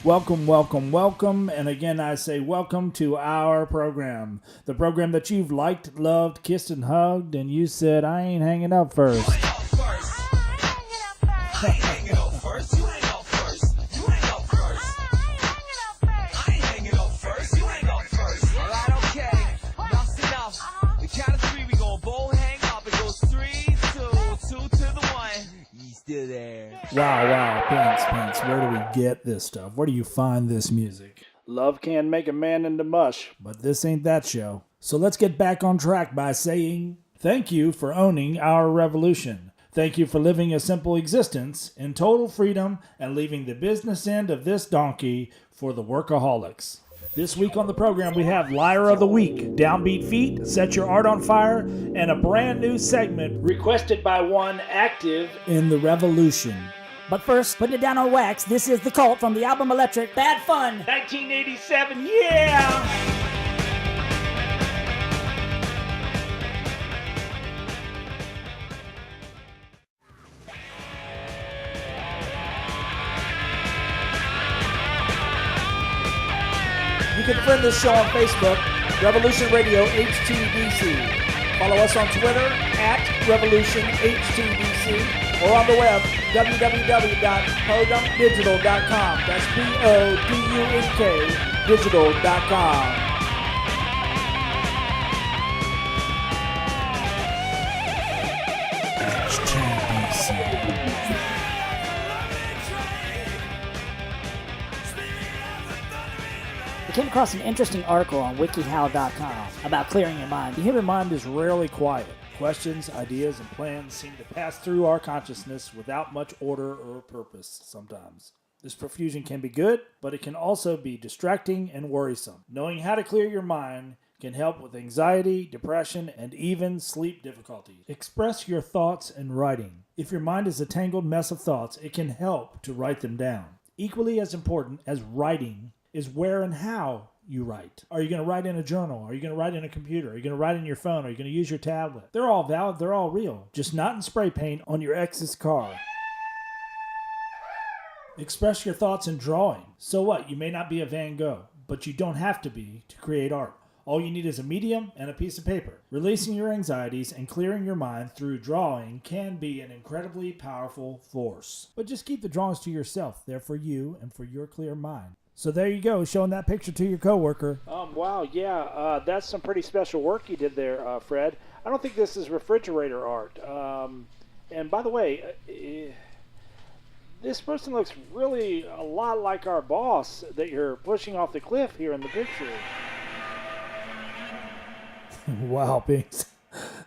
Welcome, welcome, welcome, and again I say welcome to our program. The program that you've liked, loved, kissed, and hugged, and you said, I ain't hanging up first. Wow, Pinks, where do we get this stuff? Where do you find this music? Love can make a man into mush, but this ain't that show. So let's get back on track by saying, thank you for owning our revolution. Thank you for living a simple existence in total freedom and leaving the business end of this donkey for the workaholics. This week on the program, we have Liar of the Week, Downbeat Feet, Set Your Art on Fire, and a brand new segment requested by one active in the revolution. But first, putting it down on wax, this is The Cult from the album Electric, Bad Fun. 1987, yeah! You can friend this show on Facebook, Revolution Radio HTDC. Follow us on Twitter @RevolutionHTDC or on the web, www.podunkdigital.com. That's PODUNK digital.com. I came across an interesting article on wikihow.com about clearing your mind. The human mind is rarely quiet. Questions, ideas, and plans seem to pass through our consciousness without much order or purpose sometimes. This profusion can be good, but it can also be distracting and worrisome. Knowing how to clear your mind can help with anxiety, depression, and even sleep difficulties. Express your thoughts in writing. If your mind is a tangled mess of thoughts, it can help to write them down. Equally as important as writing is where and how you write. Are you going to write in a journal? Are you going to write in a computer? Are you going to write in your phone? Are you going to use your tablet? They're all valid. They're all real. Just not in spray paint on your ex's car. Express your thoughts in drawing. So what? You may not be a Van Gogh, but you don't have to be to create art. All you need is a medium and a piece of paper. Releasing your anxieties and clearing your mind through drawing can be an incredibly powerful force. But just keep the drawings to yourself. They're for you and for your clear mind. So there you go, showing that picture to your coworker. Wow, yeah, that's some pretty special work you did there, Fred. I don't think this is refrigerator art. And by the way, this person looks really a lot like our boss that you're pushing off the cliff here in the picture. Wow, Pinks.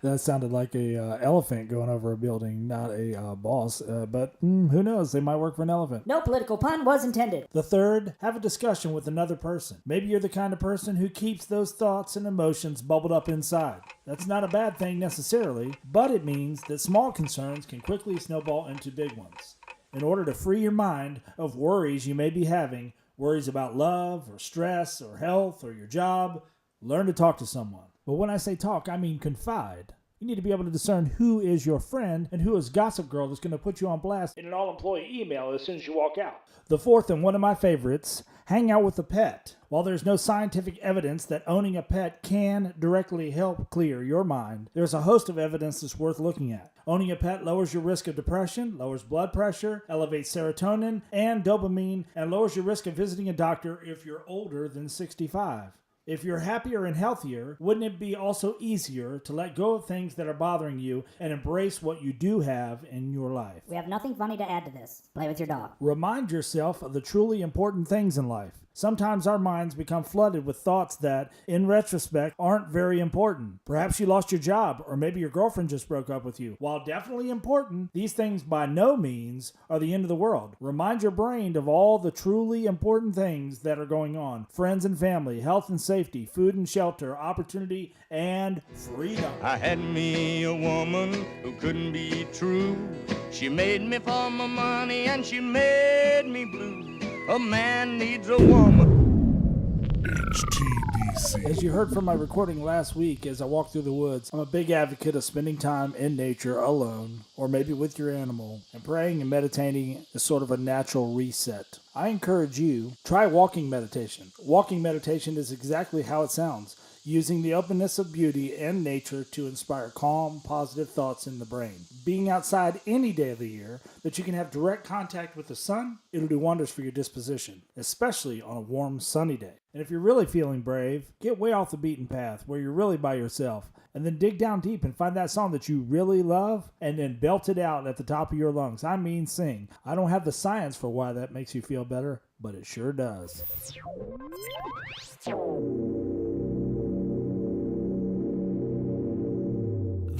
That sounded like a elephant going over a building, not a boss. But who knows? They might work for an elephant. No political pun was intended. The third, have a discussion with another person. Maybe you're the kind of person who keeps those thoughts and emotions bubbled up inside. That's not a bad thing necessarily, but it means that small concerns can quickly snowball into big ones. In order to free your mind of worries you may be having, worries about love or stress or health or your job, learn to talk to someone. But when I say talk, I mean confide. You need to be able to discern who is your friend and who is Gossip Girl that's going to put you on blast in an all-employee email as soon as you walk out. The fourth, and one of my favorites, hang out with a pet. While there's no scientific evidence that owning a pet can directly help clear your mind, there's a host of evidence that's worth looking at. Owning a pet lowers your risk of depression, lowers blood pressure, elevates serotonin and dopamine, and lowers your risk of visiting a doctor if you're older than 65. If you're happier and healthier, wouldn't it be also easier to let go of things that are bothering you and embrace what you do have in your life? We have nothing funny to add to this. Play with your dog. Remind yourself of the truly important things in life. Sometimes our minds become flooded with thoughts that, in retrospect, aren't very important. Perhaps you lost your job, or maybe your girlfriend just broke up with you. While definitely important, these things by no means are the end of the world. Remind your brain of all the truly important things that are going on. Friends and family, health and safety, food and shelter, opportunity, and freedom. I had me a woman who couldn't be true. She made me for my money and she made me blue. A man needs a woman. HTDC. HTDC. As you heard from my recording last week as I walked through the woods, I'm a big advocate of spending time in nature alone, or maybe with your animal, and praying and meditating is sort of a natural reset. I encourage you, try walking meditation. Walking meditation is exactly how it sounds, using the openness of beauty and nature to inspire calm, positive thoughts in the brain. Being outside any day of the year that you can have direct contact with the sun, it'll do wonders for your disposition, especially on a warm, sunny day. And if you're really feeling brave, get way off the beaten path where you're really by yourself, and then dig down deep and find that song that you really love, and then belt it out at the top of your lungs. I mean sing. I don't have the science for why that makes you feel better, but it sure does.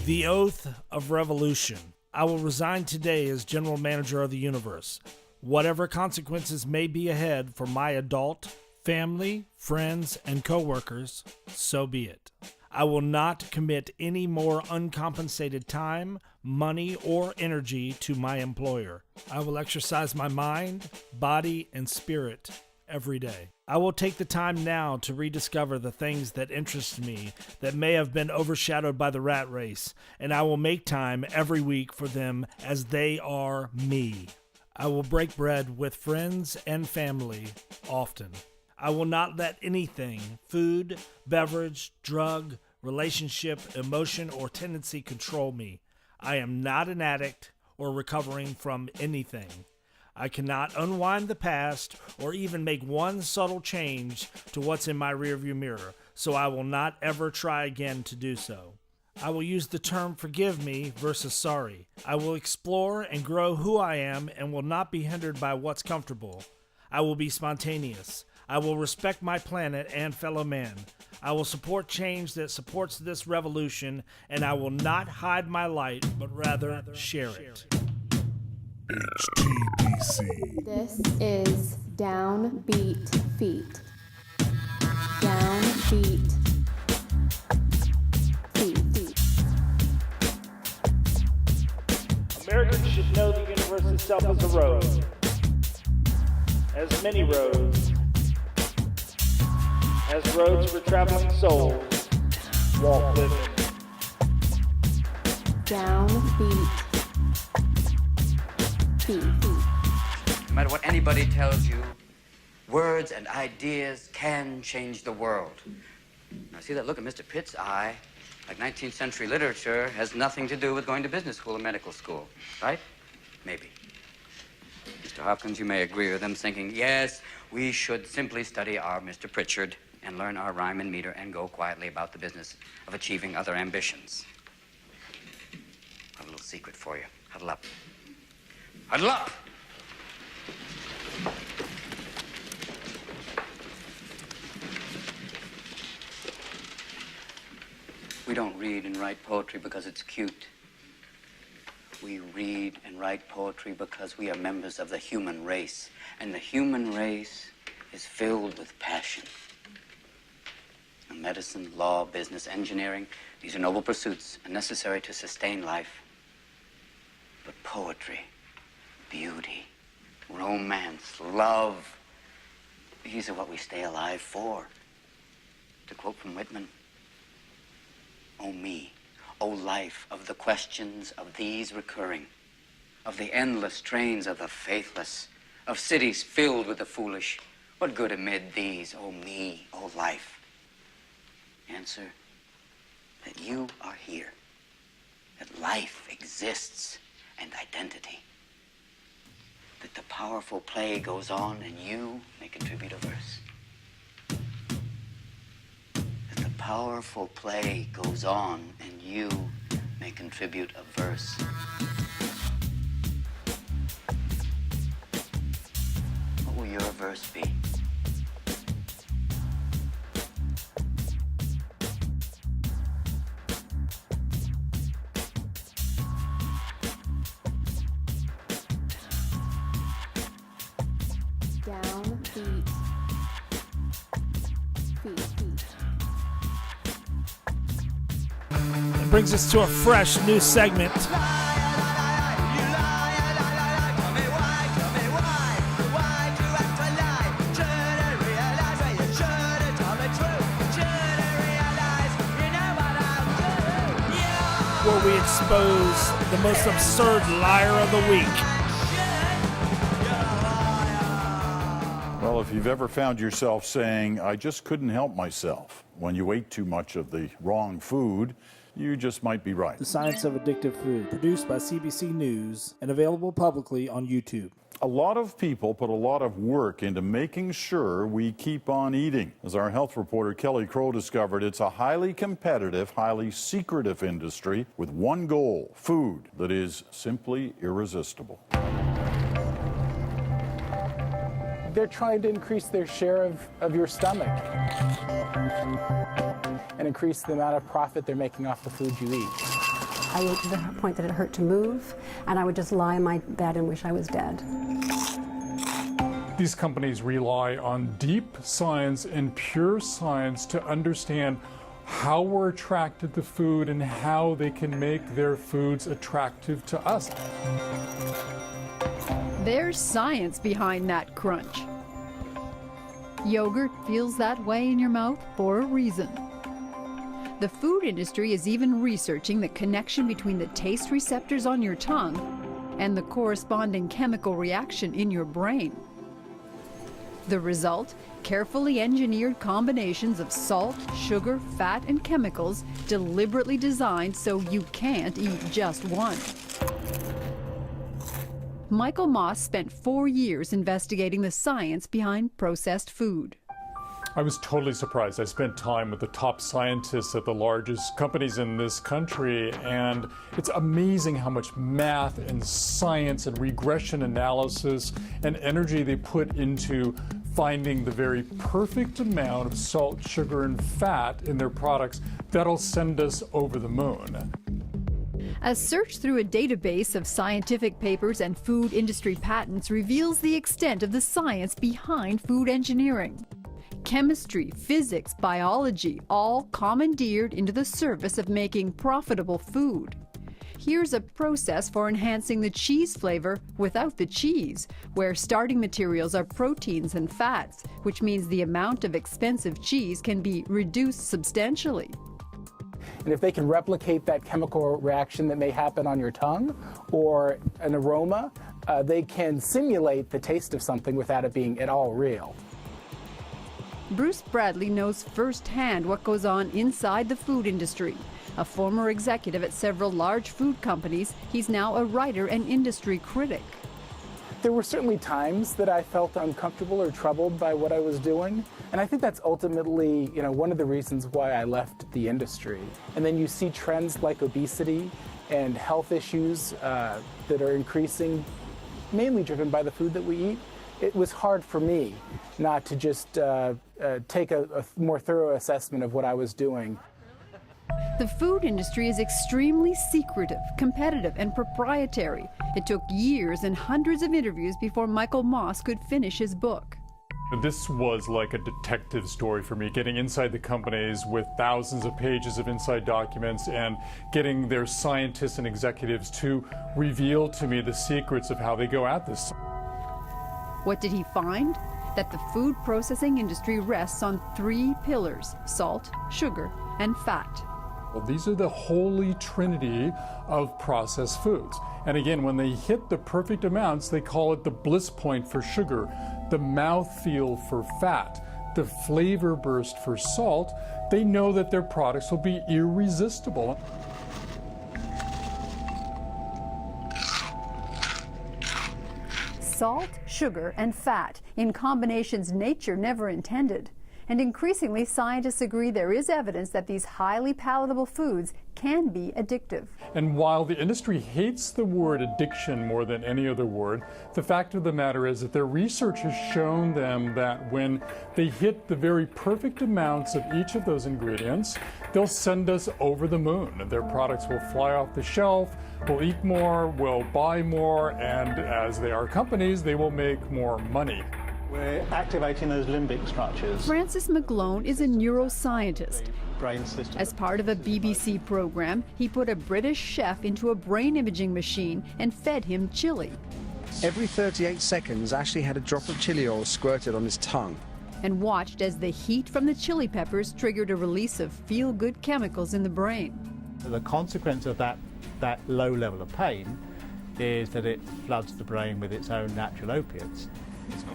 The Oath of Revolution. I will resign today as General Manager of the Universe. Whatever consequences may be ahead for my adult, family, friends, and co-workers, so be it. I will not commit any more uncompensated time, money, or energy to my employer. I will exercise my mind, body, and spirit every day. I will take the time now to rediscover the things that interest me that may have been overshadowed by the rat race, and I will make time every week for them as they are me. I will break bread with friends and family often. I will not let anything, food, beverage, drug, relationship, emotion, or tendency control me. I am not an addict or recovering from anything. I cannot unwind the past or even make one subtle change to what's in my rearview mirror, so I will not ever try again to do so. I will use the term forgive me versus sorry. I will explore and grow who I am and will not be hindered by what's comfortable. I will be spontaneous. I will respect my planet and fellow man. I will support change that supports this revolution, and I will not hide my light, but rather share it. HTDC. This is Downbeat Feet. Downbeat Feet. Americans should know the universe itself is a road. As many roads. As roads for traveling souls. Walt Whitman. Downbeat Feet. No matter what anybody tells you, words and ideas can change the world. Now, see that look in Mr. Pitt's eye? Like 19th century literature has nothing to do with going to business school or medical school, right? Maybe. Mr. Hopkins, you may agree with them, thinking, yes, we should simply study our Mr. Pritchard and learn our rhyme and meter and go quietly about the business of achieving other ambitions. I have a little secret for you. Huddle up. Huddle up! We don't read and write poetry because it's cute. We read and write poetry because we are members of the human race, and the human race is filled with passion. Now, medicine, law, business, engineering, these are noble pursuits and necessary to sustain life. But poetry, beauty, romance, love, these are what we stay alive for. To quote from Whitman, "O me, O life of the questions of these recurring, of the endless trains of the faithless, of cities filled with the foolish, what good amid these, O me, O life?" Answer, that you are here, that life exists and identity, that the powerful play goes on and you may contribute a verse. That the powerful play goes on and you may contribute a verse. What will your verse be? Downbeat Feet. It brings us to a fresh new segment. expose the most absurd liar of the week. Well, if you've ever found yourself saying, I just couldn't help myself when you ate too much of the wrong food, you just might be right. The Science of Addictive Food, produced by CBC News and available publicly on YouTube. A lot of people put a lot of work into making sure we keep on eating. As our health reporter Kelly Crow discovered, it's a highly competitive, highly secretive industry with one goal: food that is simply irresistible. They're trying to increase their share of your stomach and increase the amount of profit they're making off the food you eat. I ate to the point that it hurt to move, and I would just lie in my bed and wish I was dead. These companies rely on deep science and pure science to understand how we're attracted to food and how they can make their foods attractive to us. There's science behind that crunch. Yogurt feels that way in your mouth for a reason. The food industry is even researching the connection between the taste receptors on your tongue and the corresponding chemical reaction in your brain. The result? Carefully engineered combinations of salt, sugar, fat, and chemicals deliberately designed so you can't eat just one. Michael Moss spent 4 years investigating the science behind processed food. I was totally surprised. I spent time with the top scientists at the largest companies in this country, and it's amazing how much math and science and regression analysis and energy they put into finding the very perfect amount of salt, sugar, and fat in their products that'll send us over the moon. A search through a database of scientific papers and food industry patents reveals the extent of the science behind food engineering. Chemistry, physics, biology, all commandeered into the service of making profitable food. Here's a process for enhancing the cheese flavor without the cheese, where starting materials are proteins and fats, which means the amount of expensive cheese can be reduced substantially. And if they can replicate that chemical reaction that may happen on your tongue or an aroma, they can simulate the taste of something without it being at all real. Bruce Bradley knows firsthand what goes on inside the food industry. A former executive at several large food companies, he's now a writer and industry critic. There were certainly times that I felt uncomfortable or troubled by what I was doing, and I think that's ultimately, one of the reasons why I left the industry. And then you see trends like obesity and health issues that are increasing, mainly driven by the food that we eat. It was hard for me not to just take a more thorough assessment of what I was doing. The food industry is extremely secretive, competitive, and proprietary. It took years and hundreds of interviews before Michael Moss could finish his book. This was like a detective story for me, getting inside the companies with thousands of pages of inside documents and getting their scientists and executives to reveal to me the secrets of how they go at this. What did he find? That the food processing industry rests on 3 pillars: salt, sugar, and fat. Well, these are the holy trinity of processed foods. And again, when they hit the perfect amounts, they call it the bliss point for sugar, the mouthfeel for fat, the flavor burst for salt. They know that their products will be irresistible. Salt, sugar, and fat in combinations nature never intended. And increasingly, scientists agree there is evidence that these highly palatable foods can be addictive. And while the industry hates the word addiction more than any other word, the fact of the matter is that their research has shown them that when they hit the very perfect amounts of each of those ingredients, they'll send us over the moon. Their products will fly off the shelf, we'll eat more, we'll buy more, and as they are companies, they will make more money. We're activating those limbic structures. Francis McGlone is a neuroscientist. Brain system. As part of a BBC program, he put a British chef into a brain imaging machine and fed him chili. Every 38 seconds, Ashley had a drop of chili oil squirted on his tongue. And watched as the heat from the chili peppers triggered a release of feel-good chemicals in the brain. The consequence of that that low level of pain is that it floods the brain with its own natural opiates.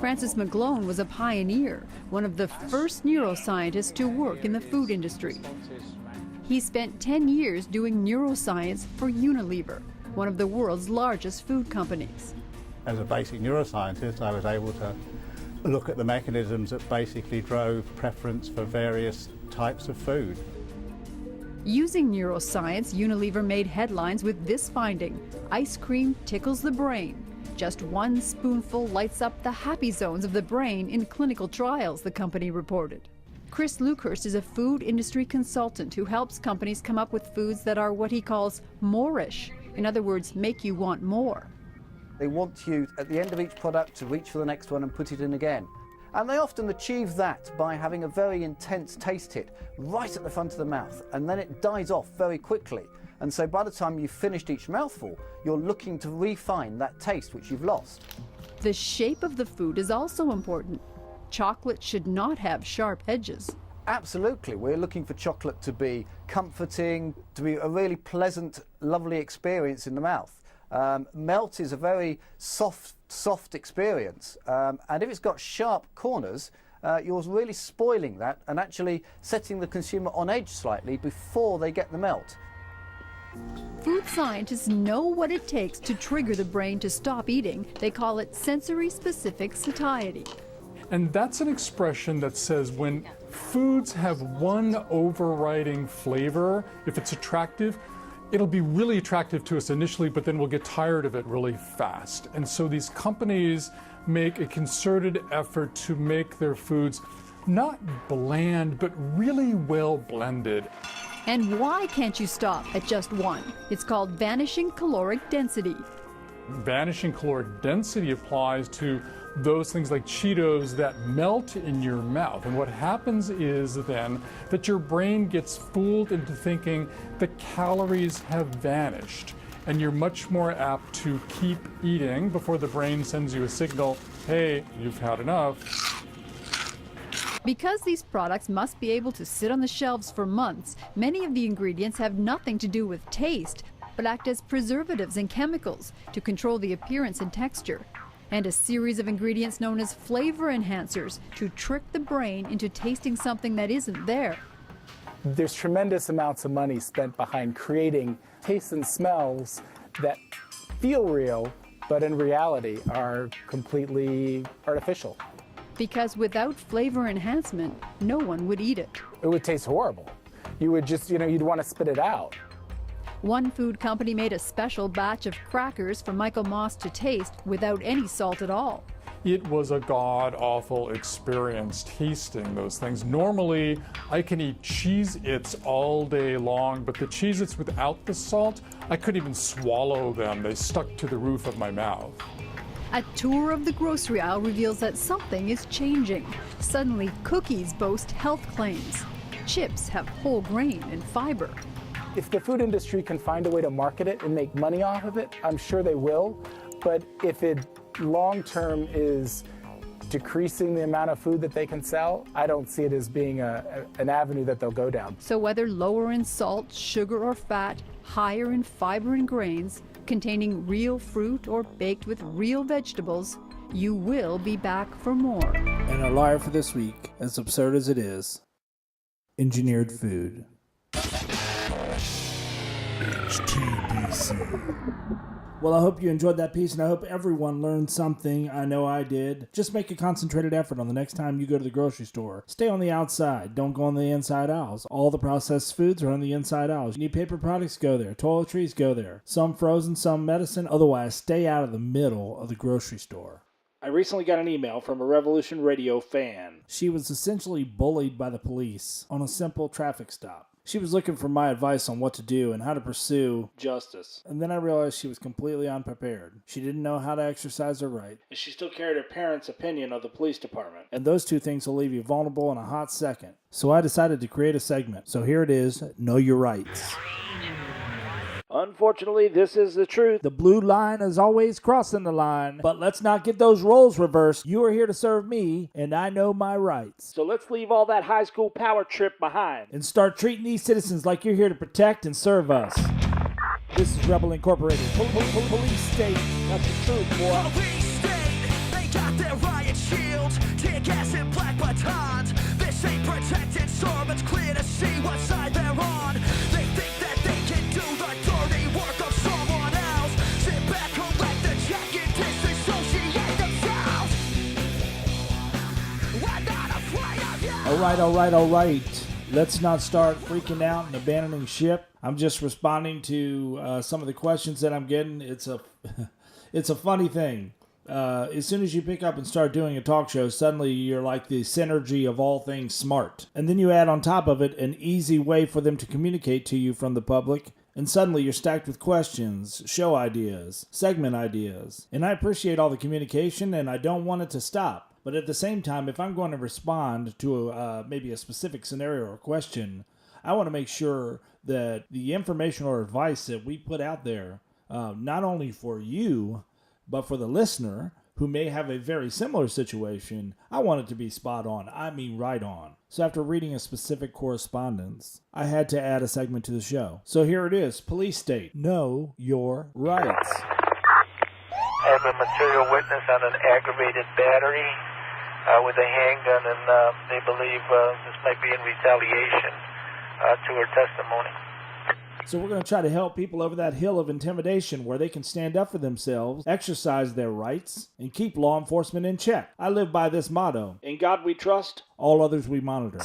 Francis McGlone was a pioneer, one of the first neuroscientists to work in the food industry. He spent 10 years doing neuroscience for Unilever, one of the world's largest food companies. As a basic neuroscientist, I was able to look at the mechanisms that basically drove preference for various types of food. Using neuroscience, Unilever made headlines with this finding: ice cream tickles the brain. Just one spoonful lights up the happy zones of the brain in clinical trials, the company reported. Chris Luckhurst is a food industry consultant who helps companies come up with foods that are what he calls more-ish. In other words, make you want more. They want you, at the end of each product, to reach for the next one and put it in again. And they often achieve that by having a very intense taste hit right at the front of the mouth, and then it dies off very quickly. And so by the time you've finished each mouthful, you're looking to refine that taste which you've lost. The shape of the food is also important. Chocolate should not have sharp edges. Absolutely. We're looking for chocolate to be comforting, to be a really pleasant, lovely experience in the mouth. Melt is a very soft experience, and if it's got sharp corners, you're really spoiling that and actually setting the consumer on edge slightly before they get the melt. Food scientists know what it takes to trigger the brain to stop eating. They call it sensory-specific satiety. And that's an expression that says when foods have one overriding flavor, if it's attractive, it'll be really attractive to us initially, but then we'll get tired of it really fast. And so these companies make a concerted effort to make their foods not bland, but really well blended. And why can't you stop at just one? It's called vanishing caloric density. Vanishing caloric density applies to those things like Cheetos that melt in your mouth. And what happens is then that your brain gets fooled into thinking the calories have vanished. And you're much more apt to keep eating before the brain sends you a signal, hey, you've had enough. Because these products must be able to sit on the shelves for months, many of the ingredients have nothing to do with taste, but act as preservatives and chemicals to control the appearance and texture, and a series of ingredients known as flavor enhancers to trick the brain into tasting something that isn't there. There's tremendous amounts of money spent behind creating tastes and smells that feel real, but in reality are completely artificial. Because without flavor enhancement, no one would eat it. It would taste horrible. You would just, you'd want to spit it out. One food company made a special batch of crackers for Michael Moss to taste without any salt at all. It was a god-awful experience tasting those things. Normally, I can eat Cheez-Its all day long, but the Cheez-Its without the salt, I couldn't even swallow them. They stuck to the roof of my mouth. A tour of the grocery aisle reveals that something is changing. Suddenly, cookies boast health claims. Chips have whole grain and fiber. If the food industry can find a way to market it and make money off of it, I'm sure they will. But if it long-term is decreasing the amount of food that they can sell, I don't see it as being an avenue that they'll go down. So whether lower in salt, sugar, or fat, higher in fiber and grains, containing real fruit or baked with real vegetables, you will be back for more. And our liar for this week, as absurd as it is, engineered food. HTDC. Well, I hope you enjoyed that piece, and I hope everyone learned something. I know I did. Just make a concentrated effort on the next time you go to the grocery store. Stay on the outside. Don't go on the inside aisles. All the processed foods are on the inside aisles. You need paper products, go there. Toiletries, go there. Some frozen, some medicine. Otherwise, stay out of the middle of the grocery store. I recently got an email from a Revolution Radio fan. She was essentially bullied by the police on a simple traffic stop. She was looking for my advice on what to do and how to pursue justice. And then I realized she was completely unprepared. She didn't know how to exercise her right. And she still carried her parents' opinion of the police department. And those two things will leave you vulnerable in a hot second. So I decided to create a segment. So here it is, Know Your Rights. Unfortunately, this is the truth. The blue line is always crossing the line. But let's not get those roles reversed. You are here to serve me, and I know my rights. So let's leave all that high school power trip behind and start treating these citizens like you're here to protect and serve us. This is Rebel Incorporated. Police state. That's the truth, boy. Police state, they got their riot shields, tear gas and black batons. This ain't protected, so it's clear to see what side they're on. They think that they can do the dirty work of someone else. Sit back, collect the check, and disassociate themselves. We're not afraid of you. All right. Let's not start freaking out and abandoning ship. I'm just responding to some of the questions that I'm getting. It's a funny thing. As soon as you pick up and start doing a talk show, suddenly you're like the synergy of all things smart. And then you add on top of it an easy way for them to communicate to you from the public. And suddenly you're stacked with questions, show ideas, segment ideas. And I appreciate all the communication and I don't want it to stop. But at the same time, if I'm going to respond to maybe a specific scenario or question, I want to make sure that the information or advice that we put out there, not only for you, but for the listener who may have a very similar situation, I want it to be spot on. I mean right on. So after reading a specific correspondence, I had to add a segment to the show. So here it is. Police state. Know your rights. I have a material witness on an aggravated battery with a handgun, and they believe this might be in retaliation to her testimony. So we're going to try to help people over that hill of intimidation where they can stand up for themselves, exercise their rights, and keep law enforcement in check. I live by this motto. In God we trust, all others we monitor.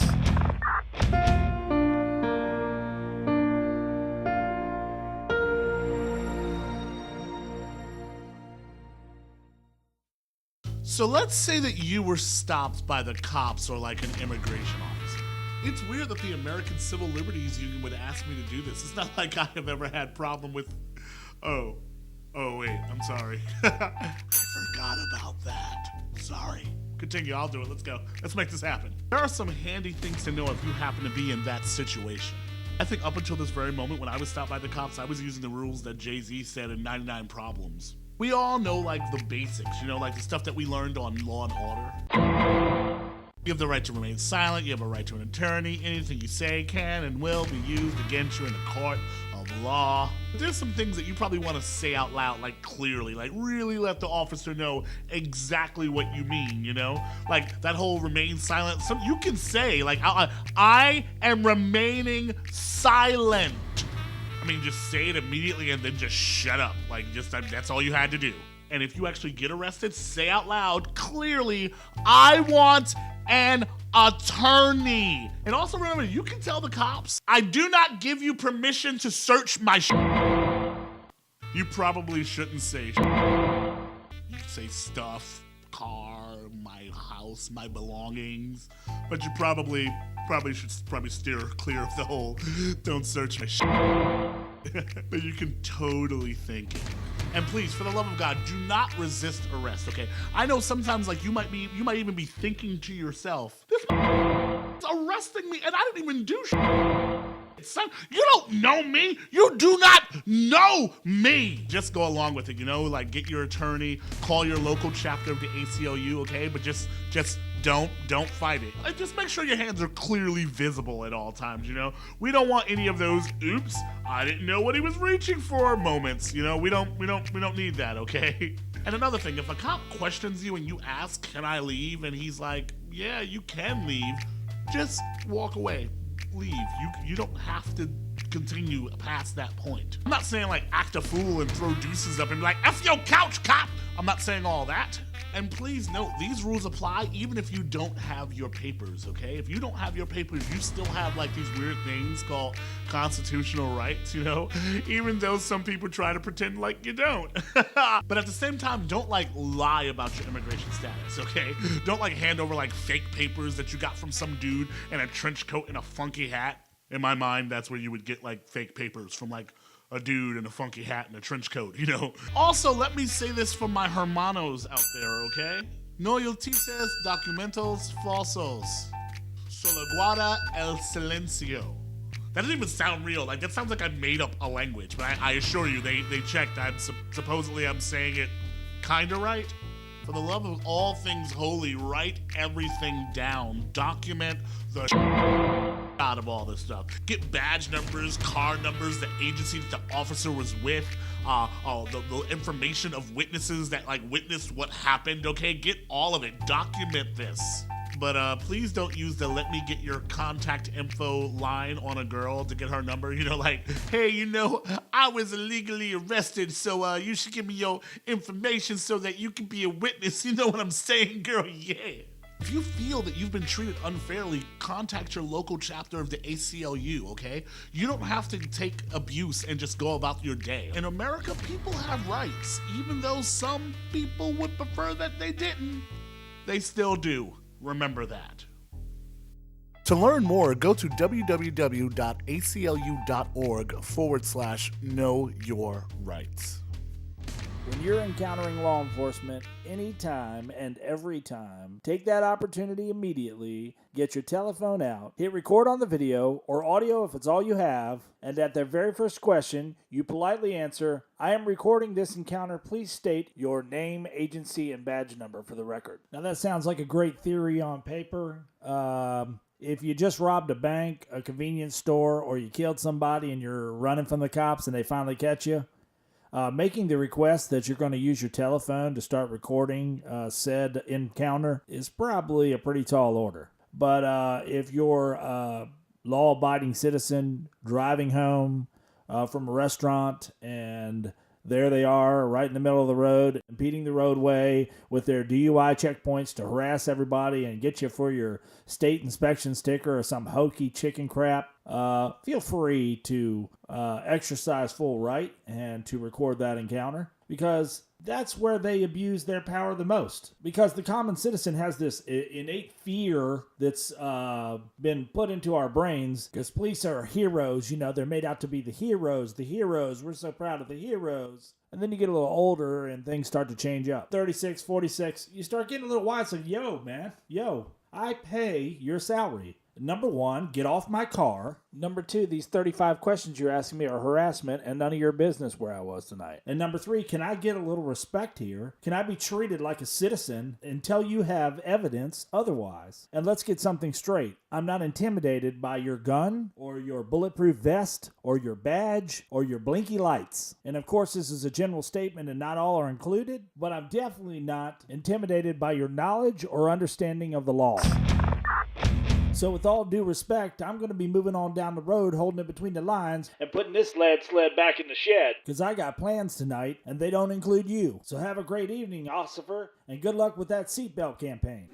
So let's say that you were stopped by the cops or like an immigration officer. It's weird that the American Civil Liberties Union would ask me to do this. It's not like I have ever had problem with... Oh wait, I'm sorry. I forgot about that. Sorry. Continue, I'll do it. Let's go. Let's make this happen. There are some handy things to know if you happen to be in that situation. I think up until this very moment when I was stopped by the cops, I was using the rules that Jay-Z said in 99 Problems. We all know like the basics, like the stuff that we learned on Law and Order. You have the right to remain silent, you have a right to an attorney, anything you say can and will be used against you in a court of law. There's some things that you probably want to say out loud, like clearly, like really let the officer know exactly what you mean, Like that whole remain silent, you can say, like, I am remaining silent. I mean, just say it immediately and then just shut up. Like, that's all you had to do. And if you actually get arrested, say out loud, clearly, I want an attorney. And also remember, you can tell the cops, I do not give you permission to search my You probably shouldn't say You can say stuff, car, my house, my belongings. But you probably should steer clear of the whole don't search my But you can totally think it. And please, for the love of God, do not resist arrest, okay? I know sometimes, like, you might even be thinking to yourself, this is arresting me, and I didn't even do Son, you don't know me. You do not know me. Just go along with it, like get your attorney, call your local chapter of the ACLU, okay? But just don't fight it. Like, just make sure your hands are clearly visible at all times, We don't want any of those oops, I didn't know what he was reaching for moments, We don't need that, okay? And another thing, if a cop questions you and you ask, can I leave? And he's like, yeah, you can leave. Just walk away. Leave. You don't have to continue past that point. I'm not saying like act a fool and throw deuces up and be like, F your couch, cop! I'm not saying all that. And please note, these rules apply even if you don't have your papers, okay? If you don't have your papers, you still have like these weird things called constitutional rights, Even though some people try to pretend like you don't. But at the same time, don't like lie about your immigration status, okay? Don't like hand over like fake papers that you got from some dude in a trench coat and a funky hat. In my mind, that's where you would get like fake papers from like a dude in a funky hat and a trench coat, Also, let me say this for my hermanos out there, okay? No yultices documentos falsos. Solo guarda el silencio. That doesn't even sound real. Like, that sounds like I made up a language, but I assure you, they checked. Supposedly I'm saying it kinda right. For the love of all things holy, write everything down. Document the out of all this stuff. Get badge numbers, car numbers, the agency that the officer was with, the information of witnesses that witnessed what happened, okay? Get all of it. Document this. But please don't use the let me get your contact info line on a girl to get her number. Hey, I was illegally arrested, so you should give me your information so that you can be a witness. You know what I'm saying, girl? Yeah. If you feel that you've been treated unfairly, contact your local chapter of the ACLU, okay? You don't have to take abuse and just go about your day. In America, people have rights, even though some people would prefer that they didn't. They still do. Remember that. To learn more, go to www.aclu.org/know your rights. When you're encountering law enforcement, anytime and every time, take that opportunity immediately, get your telephone out, hit record on the video or audio if it's all you have, and at their very first question, you politely answer, "I am recording this encounter. Please state your name, agency, and badge number for the record." Now that sounds like a great theory on paper. If you just robbed a bank, a convenience store, or you killed somebody and you're running from the cops and they finally catch you, making the request that you're going to use your telephone to start recording said encounter is probably a pretty tall order. But if you're a law-abiding citizen driving home from a restaurant and there they are right in the middle of the road, impeding the roadway with their DUI checkpoints to harass everybody and get you for your state inspection sticker or some hokey chicken crap, feel free to exercise full right and to record that encounter, because that's where they abuse their power the most. Because the common citizen has this innate fear that's been put into our brains, because police are heroes. They're made out to be the heroes. We're so proud of the heroes. And then you get a little older and things start to change up. 36, 46, you start getting a little wise. Like, yo, man, I pay your salary. Number one, get off my car. Number two, these 35 questions you're asking me are harassment and none of your business where I was tonight. And number three, can I get a little respect here? Can I be treated like a citizen until you have evidence otherwise? And let's get something straight. I'm not intimidated by your gun or your bulletproof vest or your badge or your blinky lights. And of course, this is a general statement and not all are included, but I'm definitely not intimidated by your knowledge or understanding of the law. So with all due respect, I'm going to be moving on down the road, holding it between the lines, and putting this sled back in the shed. Because I got plans tonight, and they don't include you. So have a great evening, Ossifer, and good luck with that seatbelt campaign.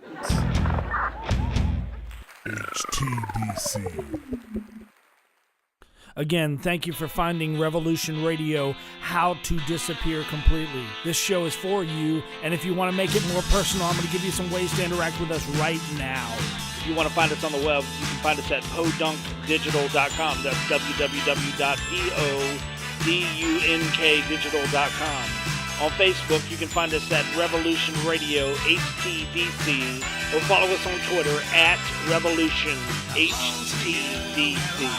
HTDC. Again, thank you for finding Revolution Radio, How to Disappear Completely. This show is for you, and if you want to make it more personal, I'm going to give you some ways to interact with us right now. If you want to find us on the web, you can find us at podunkdigital.com. That's www.podunkdigital.com. On Facebook, you can find us at Revolution Radio HTDC, or follow us on Twitter at Revolution HTDC.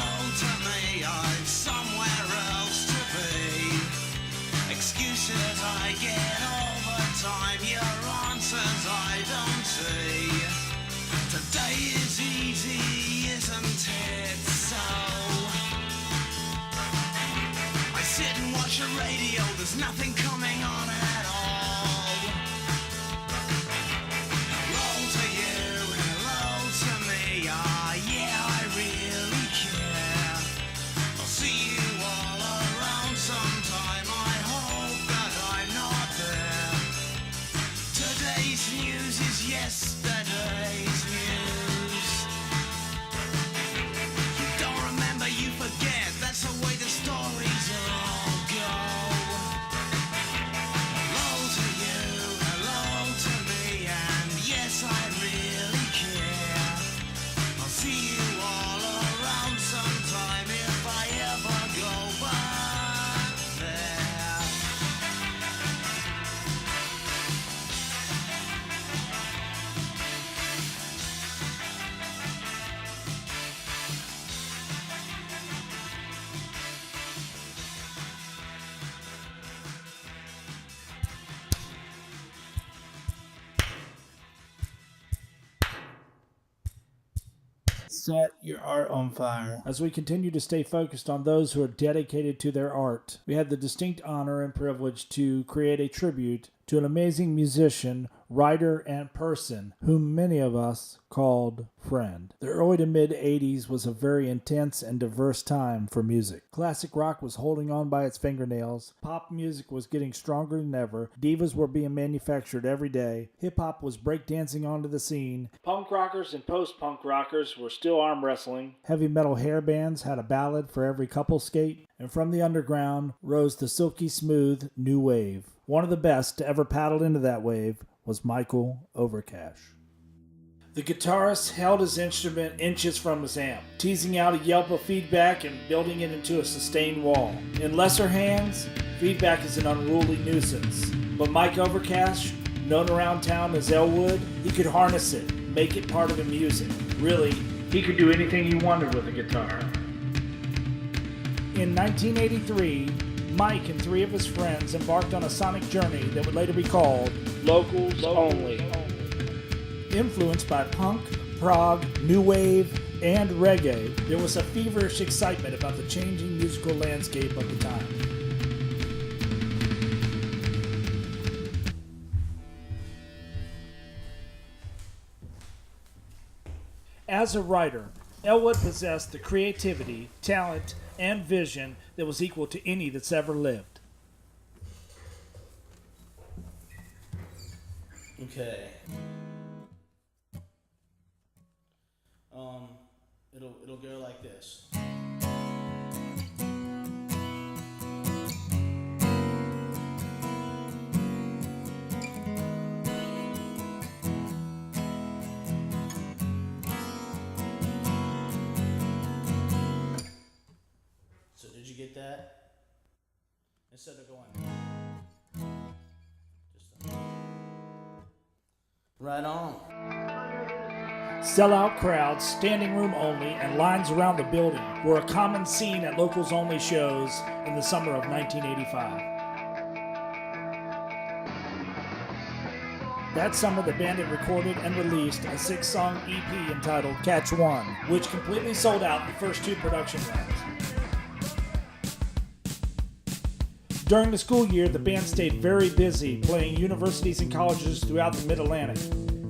Today is easy, isn't it? So I sit and watch the radio, there's nothing coming on at all. Hello to you, hello to me, yeah, I really care. I'll see you all around sometime, I hope that I'm not there. Today's news is yesterday's news. You don't remember, you forget, that's the way the stories all go. Hello to you, hello to me, and yes, I really care. I'll see you all around sometime if I ever go back there. Set your art on fire. As we continue to stay focused on those who are dedicated to their art, we had the distinct honor and privilege to create a tribute to an amazing musician, writer, and person whom many of us called friend. The early to mid-'80s was a very intense and diverse time for music. Classic rock was holding on by its fingernails, pop music was getting stronger than ever, divas were being manufactured every day, hip-hop was breakdancing onto the scene, punk rockers and post-punk rockers were still arm wrestling, heavy metal hair bands had a ballad for every couple skate, and from the underground rose the silky smooth new wave. One of the best to ever paddle into that wave was Michael Overcash. The guitarist held his instrument inches from his amp, teasing out a yelp of feedback and building it into a sustained wall. In lesser hands, feedback is an unruly nuisance. But Mike Overcash, known around town as Elwood, he could harness it, make it part of the music. Really, he could do anything he wanted with a guitar. In 1983, Mike and 3 of his friends embarked on a sonic journey that would later be called Locals Only. Influenced by punk, prog, new wave, and reggae, there was a feverish excitement about the changing musical landscape of the time. As a writer, Elwood possessed the creativity, talent, and vision that was equal to any that's ever lived. Okay. It'll go like this. So did you get that? Instead of going just right on. Sellout crowds, standing room only, and lines around the building were a common scene at Locals Only shows in the summer of 1985. That summer, the band had recorded and released a 6-song EP entitled Catch One, which completely sold out the first 2 production runs. During the school year, the band stayed very busy playing universities and colleges throughout the Mid-Atlantic,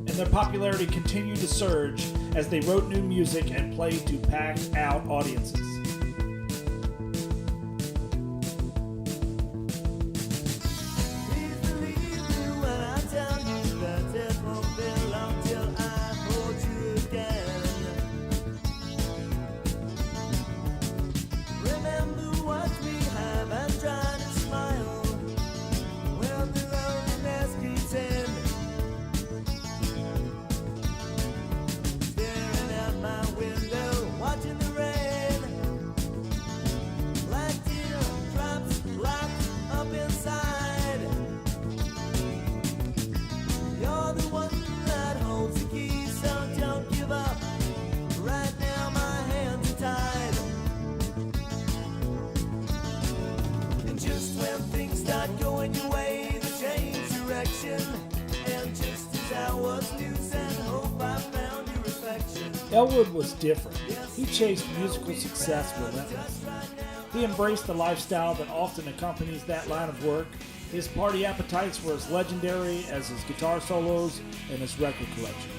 and their popularity continued to surge as they wrote new music and played to packed out audiences. Elwood was different. He chased musical success relentlessly. He embraced the lifestyle that often accompanies that line of work. His party appetites were as legendary as his guitar solos and his record collection.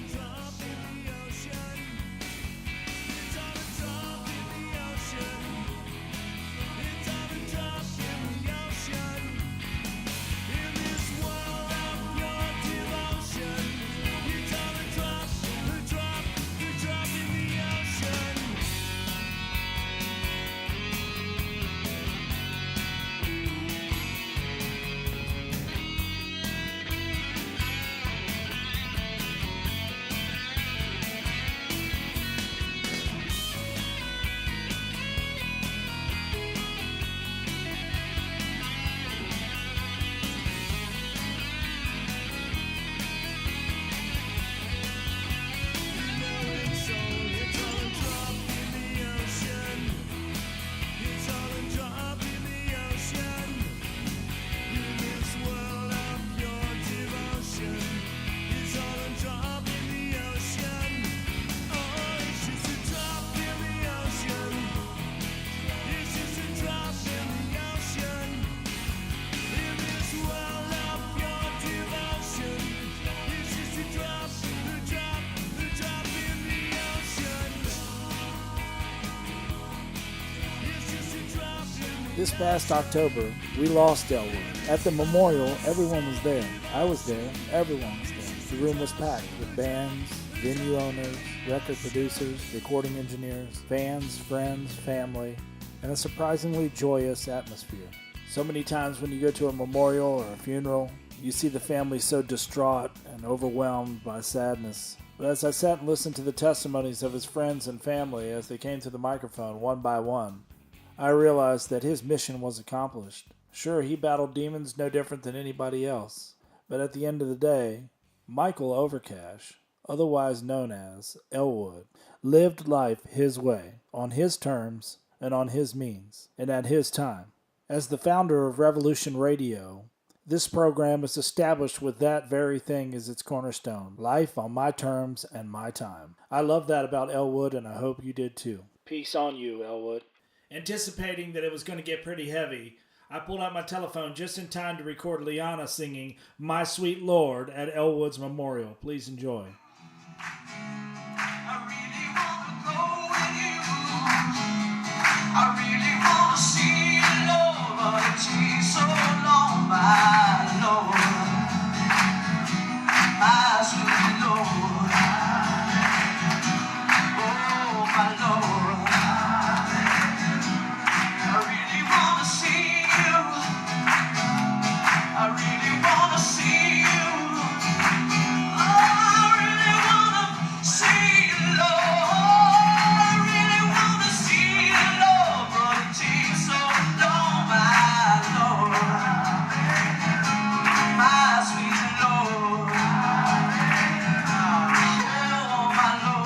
This past October, we lost Elwood. At the memorial, everyone was there. I was there. Everyone was there. The room was packed with bands, venue owners, record producers, recording engineers, fans, friends, family, and a surprisingly joyous atmosphere. So many times when you go to a memorial or a funeral, you see the family so distraught and overwhelmed by sadness. But as I sat and listened to the testimonies of his friends and family as they came to the microphone one by one, I realized that his mission was accomplished. Sure, he battled demons no different than anybody else. But at the end of the day, Michael Overcash, otherwise known as Elwood, lived life his way, on his terms, and on his means, and at his time. As the founder of Revolution Radio, this program is established with that very thing as its cornerstone. Life on my terms and my time. I love that about Elwood, and I hope you did too. Peace on you, Elwood. Anticipating that it was going to get pretty heavy, I pulled out my telephone just in time to record Liana singing My Sweet Lord at Elwood's memorial. Please enjoy. I really want to see you, Lord, but it takes so long, my Lord, my sweet Lord, oh, my Lord, I really want to see you, I really want to see you, oh, I really want to see you, Lord, I really want to see you, Lord, but it takes so long, my Lord, my sweet Lord, oh, my Lord.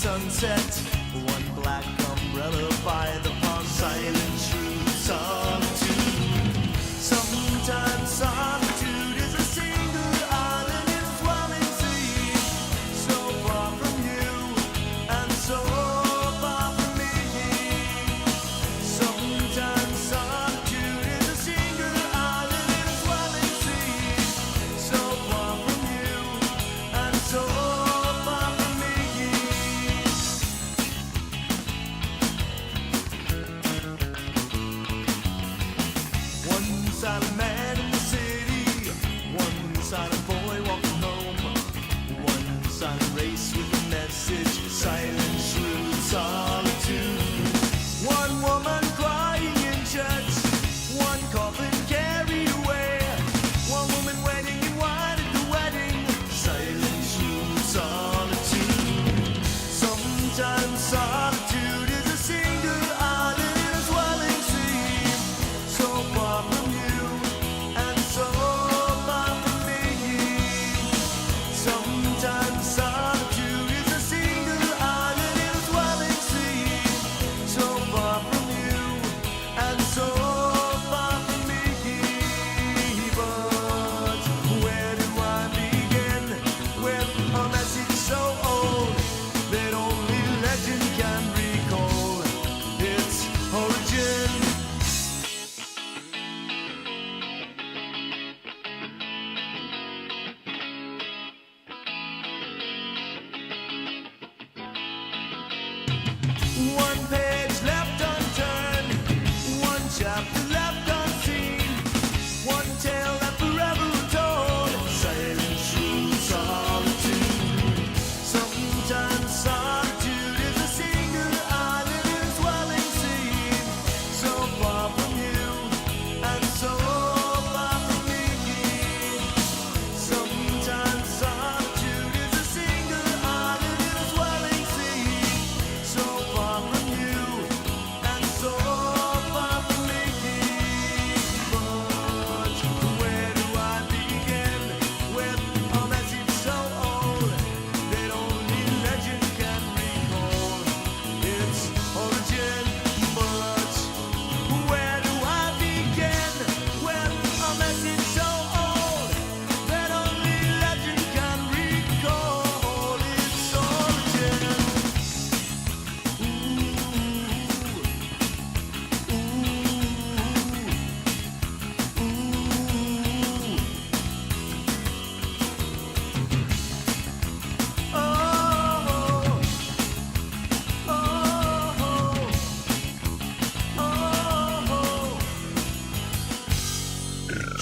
sunset, one black umbrella by the pond, silent true solitude. Sometimes solitude is a single island in swelling sea, so far from you and so far from me. Sometimes solitude is a single island in a swelling sea, so far from you and so far from me.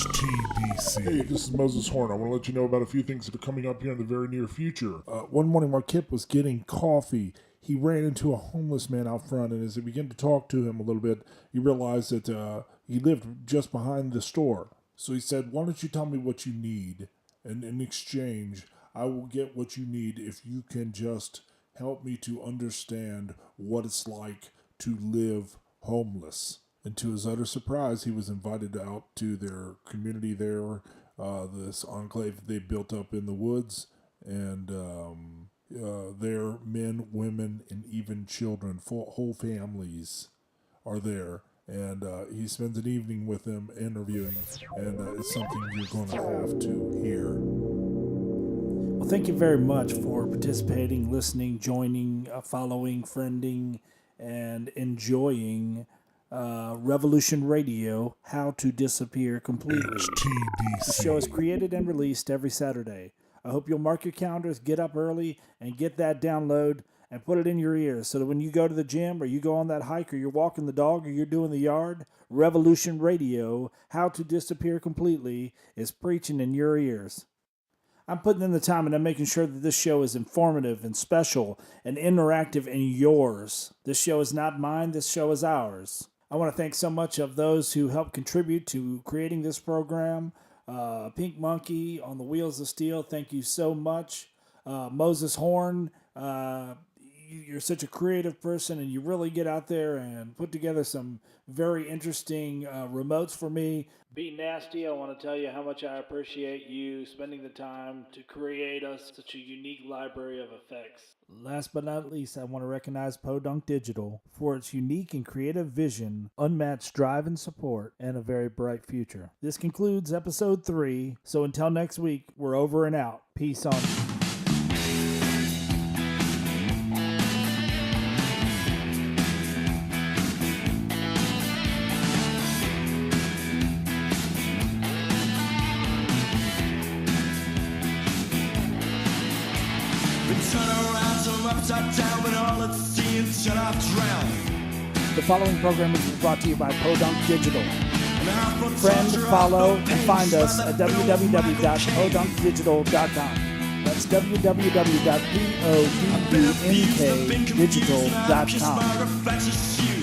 HTDC. Hey, this is Moses Horn. I want to let you know about a few things that are coming up here in the very near future. One morning while Kip was getting coffee, he ran into a homeless man out front, and as he began to talk to him a little bit, he realized that he lived just behind the store. So he said, "Why don't you tell me what you need, and in exchange, I will get what you need if you can just help me to understand what it's like to live homeless." And to his utter surprise, he was invited out to their community there, this enclave they built up in the woods, and their men, women, and even children, whole families are there. And he spends an evening with them interviewing, and it's something you're going to have to hear. Well, thank you very much for participating, listening, joining, following, friending, and enjoying Revolution Radio, How to Disappear Completely. HTDC. The show is created and released every Saturday. I hope you'll mark your calendars, get up early, and get that download and put it in your ears so that when you go to the gym or you go on that hike or you're walking the dog or you're doing the yard, Revolution Radio, How to Disappear Completely is preaching in your ears. I'm putting in the time and I'm making sure that this show is informative and special and interactive and yours. This show is not mine, this show is ours. I want to thank so much of those who helped contribute to creating this program. Pink Monkey on the Wheels of Steel, thank you so much. Moses Horn, you're such a creative person and you really get out there and put together some very interesting remotes for me. Be Nasty, I want to tell you how much I appreciate you spending the time to create us such a unique library of effects. Last but not least, I want to recognize Podunk Digital for its unique and creative vision, unmatched drive and support, and a very bright future. This concludes episode 3, so until next week, we're over and out. Peace on you. The following program is brought to you by Podunk Digital. Friend, follow, and find us at www.podunkdigital.com. That's www.podunkdigital.com.